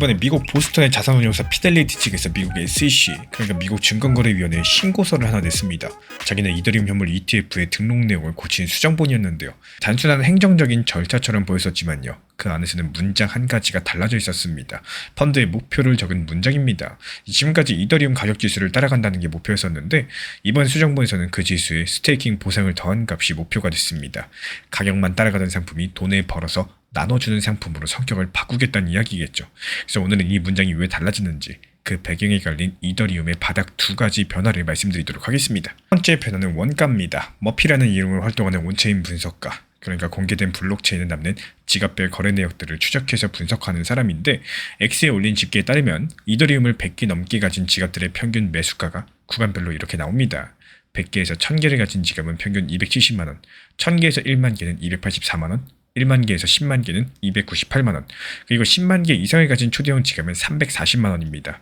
이번에 미국 보스턴의 자산운용사 피델리티 측에서 미국 SEC, 그러니까 미국 증권거래위원회에 신고서를 하나 냈습니다. 자기는 이더리움 현물 ETF의 등록 내용을 고친 수정본이었는데요. 단순한 행정적인 절차처럼 보였었지만요, 그 안에서는 문장 한 가지가 달라져 있었습니다. 펀드의 목표를 적은 문장입니다. 지금까지 이더리움 가격 지수를 따라간다는 게 목표였었는데, 이번 수정본에서는 그 지수에 스테이킹 보상을 더한 값이 목표가 됐습니다. 가격만 따라가던 상품이 돈을 벌어서 나눠주는 상품으로 성격을 바꾸겠다는 이야기겠죠. 그래서 오늘은 이 문장이 왜 달라지는지, 그 배경에 깔린 이더리움의 바닥 두 가지 변화를 말씀드리도록 하겠습니다. 첫 번째 변화는 원가입니다. 머피라는 이름으로 활동하는 온체인 분석가, 그러니까 공개된 블록체인에 남는 지갑별 거래 내역들을 추적해서 분석하는 사람인데, X에 올린 집계에 따르면 이더리움을 100개 넘게 가진 지갑들의 평균 매수가가 구간별로 이렇게 나옵니다. 100개에서 1000개를 가진 지갑은 평균 270만원, 1000개에서 1만 개는 284만원, 1만 개에서 10만 개는 298만원, 그리고 10만 개 이상을 가진 초대형 지갑은 340만원입니다.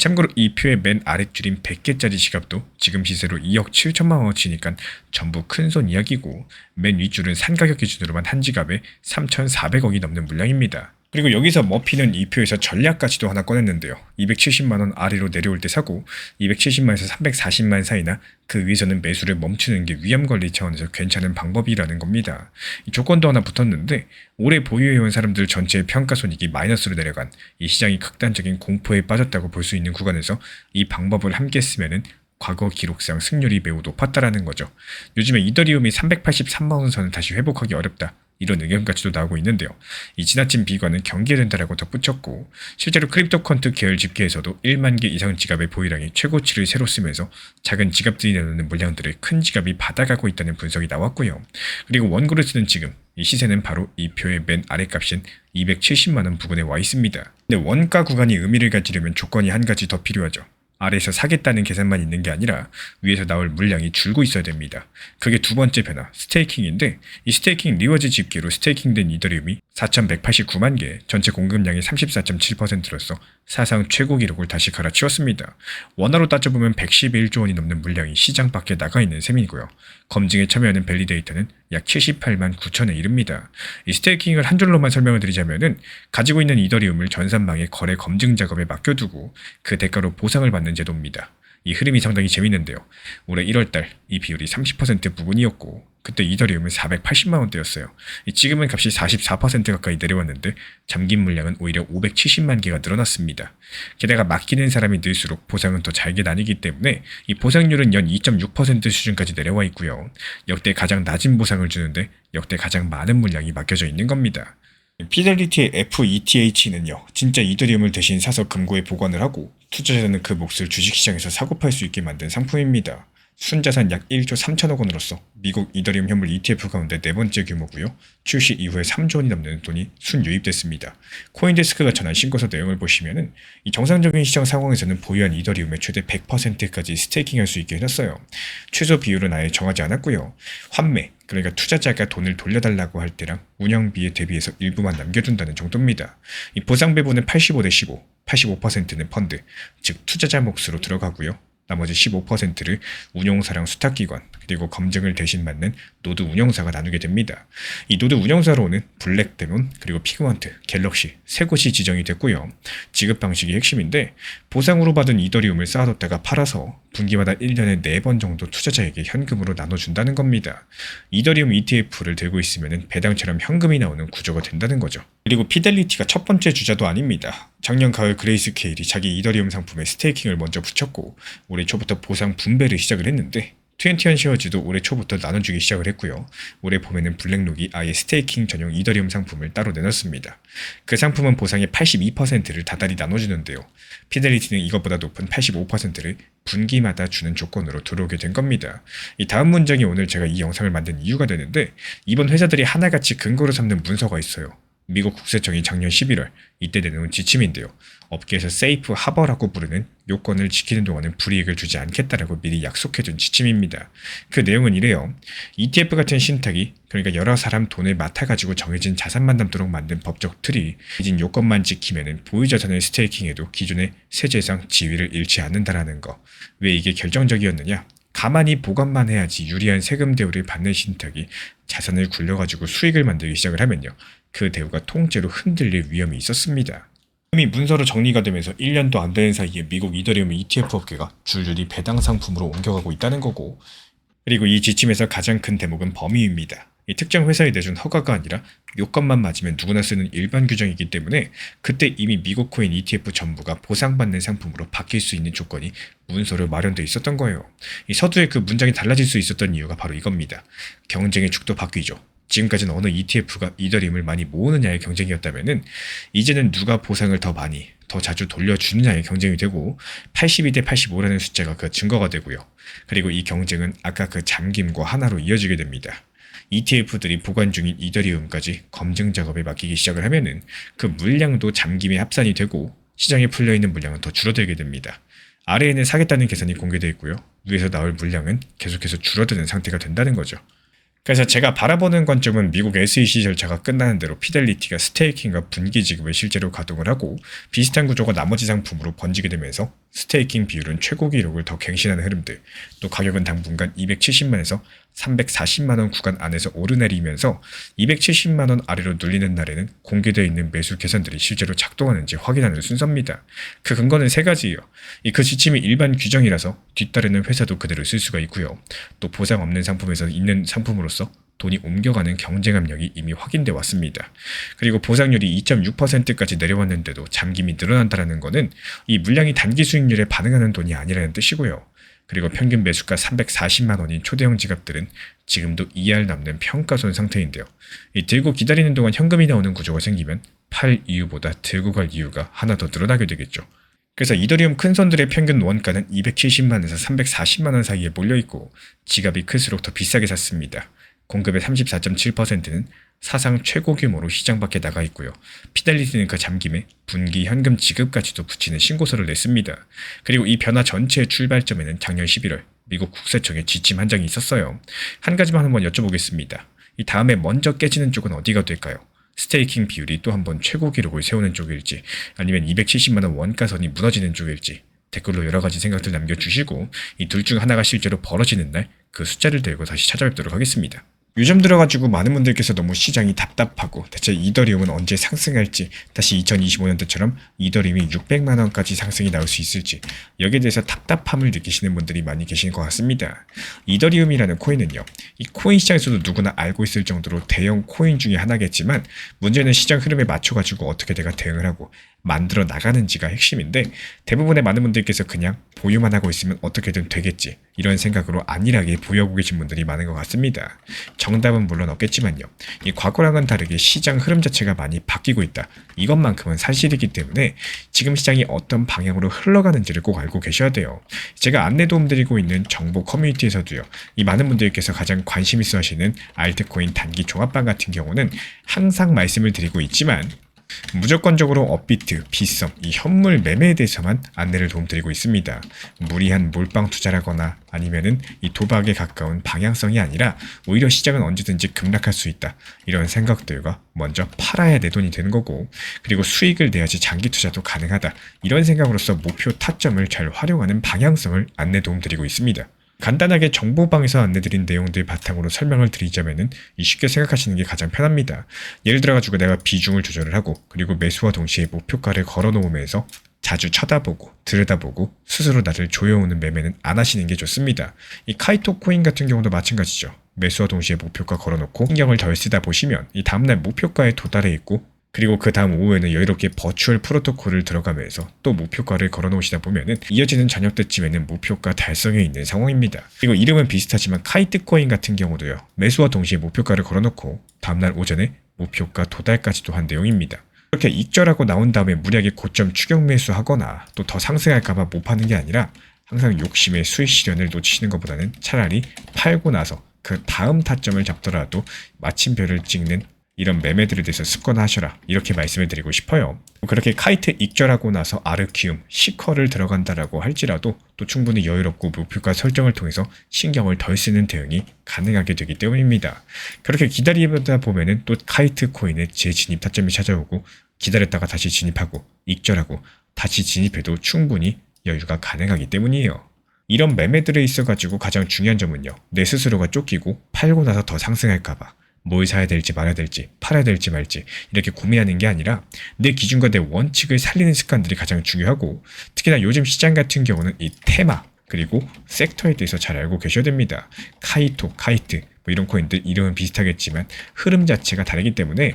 참고로 이 표의 맨 아랫줄인 100개짜리 지갑도 지금 시세로 2억 7천만원어치니까 전부 큰손 이야기고, 맨 윗줄은 산가격 기준으로만 한 지갑에 3,400억이 넘는 물량입니다. 그리고 여기서 머피는 이 표에서 전략가치도 하나 꺼냈는데요. 270만원 아래로 내려올 때 사고, 270만에서 340만 사이나 그 위에서는 매수를 멈추는 게 위험관리 차원에서 괜찮은 방법이라는 겁니다. 이 조건도 하나 붙었는데, 오래 보유해온 사람들 전체의 평가손익이 마이너스로 내려간, 이 시장이 극단적인 공포에 빠졌다고 볼 수 있는 구간에서 이 방법을 함께 쓰면은 과거 기록상 승률이 매우 높았다라는 거죠. 요즘에 이더리움이 383만원 선을 다시 회복하기 어렵다, 이런 의견까지도 나오고 있는데요. 이 지나친 비관은 경계된다라고 덧붙였고, 실제로 크립토컨트 계열 집계에서도 1만 개 이상 지갑의 보유량이 최고치를 새로 쓰면서 작은 지갑들이 내놓는 물량들을 큰 지갑이 받아가고 있다는 분석이 나왔고요. 그리고 원고로서는 지금 이 시세는 바로 이 표의 맨 아래값인 270만원 부근에 와 있습니다. 근데 원가 구간이 의미를 가지려면 조건이 한 가지 더 필요하죠. 아래에서 사겠다는 계산만 있는 게 아니라 위에서 나올 물량이 줄고 있어야 됩니다. 그게 두 번째 변화, 스테이킹인데, 이 스테이킹 리워즈 집계로 스테이킹된 이더리움이 4,189만 개, 전체 공급량의 34.7%로서 사상 최고 기록을 다시 갈아치웠습니다. 원화로 따져보면 111조 원이 넘는 물량이 시장 밖에 나가 있는 셈이고요. 검증에 참여하는 밸리데이터는 약 78만 9천에 이릅니다. 이 스테이킹을 한 줄로만 설명을 드리자면은, 가지고 있는 이더리움을 전산망의 거래 검증 작업에 맡겨두고 그 대가로 보상을 받는 제도입니다. 이 흐름이 상당히 재밌는데요. 올해 1월달 이 비율이 30% 부근이었고, 그때 이더리움은 480만원대였어요. 지금은 값이 44% 가까이 내려왔는데 잠긴 물량은 오히려 570만 개가 늘어났습니다. 게다가 맡기는 사람이 늘수록 보상은 더 잘게 나뉘기 때문에 이 보상률은 연 2.6% 수준까지 내려와 있고요. 역대 가장 낮은 보상을 주는데 역대 가장 많은 물량이 맡겨져 있는 겁니다. 피델리티의 FETH는요, 진짜 이더리움을 대신 사서 금고에 보관을 하고 투자자는 그 몫을 주식시장에서 사고 팔 수 있게 만든 상품입니다. 순자산 약 1조 3천억 원으로서 미국 이더리움 현물 ETF 가운데 네 번째 규모고요. 출시 이후에 3조 원이 넘는 돈이 순유입됐습니다. 코인데스크가 전한 신고서 내용을 보시면은, 이 정상적인 시장 상황에서는 보유한 이더리움의 최대 100%까지 스테이킹할 수 있게 해놨어요. 최소 비율은 아예 정하지 않았고요. 환매, 그러니까 투자자가 돈을 돌려달라고 할 때랑 운영비에 대비해서 일부만 남겨둔다는 정도입니다. 이 보상 배분은 85대 15, 85%는 펀드, 즉 투자자 몫으로 들어가고요. 나머지 15%를 운용사랑 수탁기관, 그리고 검증을 대신 맡는 노드 운영사가 나누게 됩니다. 이 노드 운영사로는 블랙데몬, 그리고 피그먼트, 갤럭시 세 곳이 지정이 됐고요. 지급 방식이 핵심인데, 보상으로 받은 이더리움을 쌓아뒀다가 팔아서 분기마다 1년에 4번 정도 투자자에게 현금으로 나눠준다는 겁니다. 이더리움 ETF를 들고 있으면 배당처럼 현금이 나오는 구조가 된다는 거죠. 그리고 피델리티가 첫 번째 주자도 아닙니다. 작년 가을 그레이스케일이 자기 이더리움 상품에 스테이킹을 먼저 붙였고, 올해 초부터 보상 분배를 시작을 했는데, 21 쉐어즈도 올해 초부터 나눠주기 시작을 했고요. 올해 봄에는 블랙록이 아예 스테이킹 전용 이더리움 상품을 따로 내놨습니다. 그 상품은 보상의 82%를 다달이 나눠주는데요. 피델리티는 이것보다 높은 85%를 분기마다 주는 조건으로 들어오게 된 겁니다. 이 다음 문장이 오늘 제가 이 영상을 만든 이유가 되는데, 이번 회사들이 하나같이 근거로 삼는 문서가 있어요. 미국 국세청이 작년 11월 이때 내놓은 지침인데요. 업계에서 세이프 하버라고 부르는 요건을 지키는 동안은 불이익을 주지 않겠다라고 미리 약속해준 지침입니다. 그 내용은 이래요. ETF 같은 신탁이, 그러니까 여러 사람 돈을 맡아가지고 정해진 자산만 남도록 만든 법적 틀이 이진 요건만 지키면 보유자산을 스테이킹해도 기존의 세제상 지위를 잃지 않는다라는 거. 왜 이게 결정적이었느냐? 가만히 보관만 해야지 유리한 세금 대우를 받는 신탁이 자산을 굴려가지고 수익을 만들기 시작을 하면요, 그 대우가 통째로 흔들릴 위험이 있었습니다. 이미 문서로 정리가 되면서 1년도 안 되는 사이에 미국 이더리움 ETF 업계가 줄줄이 배당 상품으로 옮겨가고 있다는 거고, 그리고 이 지침에서 가장 큰 대목은 범위입니다. 이 특정 회사에 내준 허가가 아니라 요건만 맞으면 누구나 쓰는 일반 규정이기 때문에 그때 이미 미국 코인 ETF 전부가 보상받는 상품으로 바뀔 수 있는 조건이 문서로 마련되어 있었던 거예요. 이 서두에 그 문장이 달라질 수 있었던 이유가 바로 이겁니다. 경쟁의 축도 바뀌죠. 지금까지는 어느 ETF가 이더리움을 많이 모으느냐의 경쟁이었다면은 이제는 누가 보상을 더 많이, 더 자주 돌려주느냐의 경쟁이 되고 82대 85라는 숫자가 그 증거가 되고요. 그리고 이 경쟁은 아까 그 잠김과 하나로 이어지게 됩니다. ETF들이 보관 중인 이더리움까지 검증 작업에 맡기기 시작을 하면은 그 물량도 잠김에 합산이 되고 시장에 풀려있는 물량은 더 줄어들게 됩니다. 아래에는 사겠다는 계산이 공개되어 있고요. 위에서 나올 물량은 계속해서 줄어드는 상태가 된다는 거죠. 그래서 제가 바라보는 관점은 미국 SEC 절차가 끝나는 대로 피델리티가 스테이킹과 분기 지급을 실제로 가동을 하고 비슷한 구조가 나머지 상품으로 번지게 되면서 스테이킹 비율은 최고 기록을 더 갱신하는 흐름들, 또 가격은 당분간 270만에서 340만원 구간 안에서 오르내리면서 270만원 아래로 눌리는 날에는 공개되어 있는 매수 계산들이 실제로 작동하는지 확인하는 순서입니다. 그 근거는 세 가지예요. 그 지침이 일반 규정이라서 뒤따르는 회사도 그대로 쓸 수가 있고요. 또 보상 없는 상품에서 있는 상품으로서 돈이 옮겨가는 경쟁 압력이 이미 확인돼 왔습니다. 그리고 보상률이 2.6%까지 내려왔는데도 잠김이 늘어난다는 것은 이 물량이 단기 수익률에 반응하는 돈이 아니라는 뜻이고요. 그리고 평균 매수가 340만 원인 초대형 지갑들은 지금도 ER 남는 평가손 상태인데요. 이 들고 기다리는 동안 현금이 나오는 구조가 생기면 팔 이유보다 들고 갈 이유가 하나 더 늘어나게 되겠죠. 그래서 이더리움 큰 손들의 평균 원가는 270만에서 340만원 사이에 몰려있고 지갑이 클수록 더 비싸게 샀습니다. 공급의 34.7%는 사상 최고 규모로 시장 밖에 나가 있고요. 피델리티는 그 잠김에 분기 현금 지급까지도 붙이는 신고서를 냈습니다. 그리고 이 변화 전체의 출발점에는 작년 11월 미국 국세청의 지침 한 장이 있었어요. 한 가지만 한번 여쭤보겠습니다. 이 다음에 먼저 깨지는 쪽은 어디가 될까요? 스테이킹 비율이 또 한번 최고 기록을 세우는 쪽일지, 아니면 270만원 원가선이 무너지는 쪽일지 댓글로 여러 가지 생각들 남겨주시고 이 둘 중 하나가 실제로 벌어지는 날 그 숫자를 들고 다시 찾아뵙도록 하겠습니다. 요즘 들어가지고 많은 분들께서 너무 시장이 답답하고 대체 이더리움은 언제 상승할지, 다시 2025년도처럼 이더리움이 600만원까지 상승이 나올 수 있을지, 여기에 대해서 답답함을 느끼시는 분들이 많이 계신 것 같습니다. 이더리움이라는 코인은요, 이 코인 시장에서도 누구나 알고 있을 정도로 대형 코인 중에 하나겠지만 문제는 시장 흐름에 맞춰가지고 어떻게 내가 대응을 하고 만들어 나가는지가 핵심인데, 대부분의 많은 분들께서 그냥 보유만 하고 있으면 어떻게든 되겠지, 이런 생각으로 안일하게 보유하고 계신 분들이 많은 것 같습니다. 정답은 물론 없겠지만요, 이 과거랑은 다르게 시장 흐름 자체가 많이 바뀌고 있다, 이것만큼은 사실이기 때문에 지금 시장이 어떤 방향으로 흘러가는지를 꼭 알고 계셔야 돼요. 제가 안내 도움 드리고 있는 정보 커뮤니티에서도요, 이 많은 분들께서 가장 관심 있어 하시는 알트코인 단기 종합방 같은 경우는 항상 말씀을 드리고 있지만 무조건적으로 업비트, 빗썸, 이 현물 매매에 대해서만 안내를 도움드리고 있습니다. 무리한 몰빵 투자라거나 아니면은 이 도박에 가까운 방향성이 아니라 오히려 시장은 언제든지 급락할 수 있다, 이런 생각들과 먼저 팔아야 내 돈이 되는 거고, 그리고 수익을 내야지 장기 투자도 가능하다, 이런 생각으로서 목표 타점을 잘 활용하는 방향성을 안내 도움드리고 있습니다. 간단하게 정보방에서 안내드린 내용들 바탕으로 설명을 드리자면은 쉽게 생각하시는 게 가장 편합니다. 예를 들어가지고 내가 비중을 조절을 하고 그리고 매수와 동시에 목표가를 걸어놓으면서 자주 쳐다보고 들여다보고 스스로 나를 조여오는 매매는 안 하시는 게 좋습니다. 이 카이토 코인 같은 경우도 마찬가지죠. 매수와 동시에 목표가 걸어놓고 신경을 덜 쓰다 보시면 이 다음날 목표가에 도달해 있고, 그리고 그 다음 오후에는 여유롭게 버추얼 프로토콜을 들어가면서 또 목표가를 걸어놓으시다 보면은 이어지는 저녁 때쯤에는 목표가 달성해 있는 상황입니다. 그리고 이름은 비슷하지만 카이트코인 같은 경우도요, 매수와 동시에 목표가를 걸어놓고 다음날 오전에 목표가 도달까지도 한 내용입니다. 이렇게 익절하고 나온 다음에 무리하게 고점 추격 매수하거나 또 더 상승할까봐 못 파는 게 아니라 항상 욕심의 수익 실현을 놓치시는 것보다는 차라리 팔고 나서 그 다음 타점을 잡더라도 마침표를 찍는 이런 매매들에 대해서 습관화하셔라, 이렇게 말씀을 드리고 싶어요. 그렇게 카이트 익절하고 나서 아르키움, 시커를 들어간다라고 할지라도 또 충분히 여유롭고 목표가 설정을 통해서 신경을 덜 쓰는 대응이 가능하게 되기 때문입니다. 그렇게 기다리다 보면은 또 카이트 코인의 재진입 타점이 찾아오고, 기다렸다가 다시 진입하고 익절하고 다시 진입해도 충분히 여유가 가능하기 때문이에요. 이런 매매들에 있어가지고 가장 중요한 점은요, 내 스스로가 쫓기고 팔고 나서 더 상승할까봐 뭘 사야 될지 말아야 될지 팔아야 될지 말지 이렇게 고민하는 게 아니라 내 기준과 내 원칙을 살리는 습관들이 가장 중요하고, 특히나 요즘 시장 같은 경우는 이 테마 그리고 섹터에 대해서 잘 알고 계셔야 됩니다. 카이토, 카이트 뭐 이런 코인들 이름은 비슷하겠지만 흐름 자체가 다르기 때문에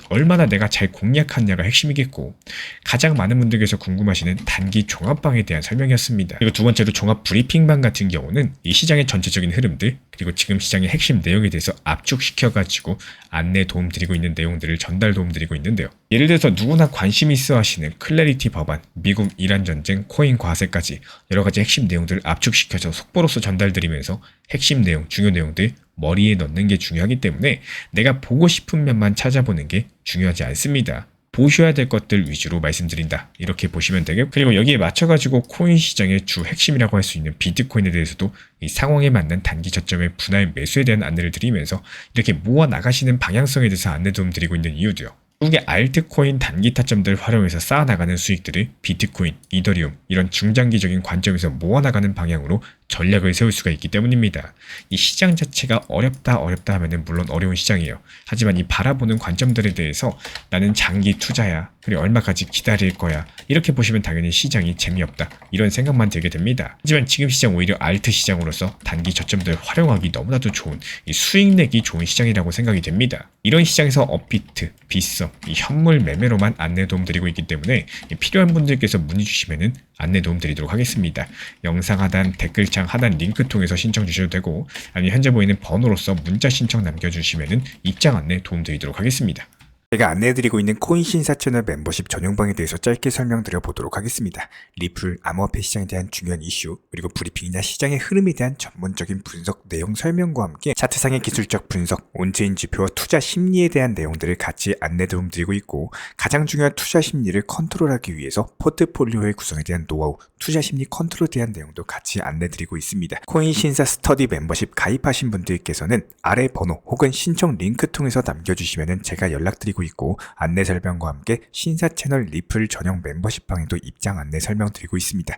얼마나 내가 잘 공략하느냐가 핵심이겠고, 가장 많은 분들께서 궁금하시는 단기 종합방에 대한 설명이었습니다. 그리고 두 번째로 종합 브리핑방 같은 경우는 이 시장의 전체적인 흐름들 그리고 지금 시장의 핵심 내용에 대해서 압축시켜가지고 안내 도움 드리고 있는 내용들을 전달 도움 드리고 있는데요. 예를 들어서 누구나 관심 있어 하시는 클래리티 법안, 미국 이란 전쟁, 코인 과세까지 여러 가지 핵심 내용들을 압축시켜서 속보로서 전달드리면서 핵심 내용, 중요 내용들 머리에 넣는 게 중요하기 때문에 내가 보고 싶은 면만 찾아보는 게 중요하지 않습니다. 보셔야 될 것들 위주로 말씀드린다, 이렇게 보시면 되겠고, 그리고 여기에 맞춰가지고 코인 시장의 주 핵심이라고 할 수 있는 비트코인에 대해서도 이 상황에 맞는 단기 저점의 분할 매수에 대한 안내를 드리면서 이렇게 모아 나가시는 방향성에 대해서 안내 도움 드리고 있는 이유도요. 미국의 알트코인 단기 타점들 활용해서 쌓아나가는 수익들을 비트코인, 이더리움 이런 중장기적인 관점에서 모아나가는 방향으로 전략을 세울 수가 있기 때문입니다. 이 시장 자체가 어렵다 하면은 물론 어려운 시장이에요. 하지만 이 바라보는 관점들에 대해서 나는 장기 투자야, 그리고 얼마까지 기다릴 거야, 이렇게 보시면 당연히 시장이 재미없다 이런 생각만 들게 됩니다. 하지만 지금 시장 오히려 알트 시장으로서 단기 저점들 활용하기 너무나도 좋은, 이 수익 내기 좋은 시장이라고 생각이 됩니다. 이런 시장에서 업비트, 빗썸, 이 현물 매매로만 안내 도움 드리고 있기 때문에 필요한 분들께서 문의 주시면은 안내 도움 드리도록 하겠습니다. 영상 하단, 댓글창 하단 링크 통해서 신청 주셔도 되고, 아니면 현재 보이는 번호로서 문자 신청 남겨주시면은 입장 안내 도움 드리도록 하겠습니다. 제가 안내해드리고 있는 코인 신사 채널 멤버십 전용방에 대해서 짧게 설명드려 보도록 하겠습니다. 리플, 암호화폐 시장에 대한 중요한 이슈, 그리고 브리핑이나 시장의 흐름에 대한 전문적인 분석 내용 설명과 함께 차트상의 기술적 분석, 온체인 지표와 투자 심리에 대한 내용들을 같이 안내 도움 드리고 있고, 가장 중요한 투자 심리를 컨트롤하기 위해서 포트폴리오의 구성에 대한 노하우, 투자 심리 컨트롤에 대한 내용도 같이 안내 드리고 있습니다. 코인 신사 스터디 멤버십 가입하신 분들께서는 아래 번호 혹은 신청 링크 통해서 남겨주시면 제가 연락드리고 있고, 안내 설명과 함께 신사 채널 리플 전용 멤버십 방에도 입장 안내 설명드리고 있습니다.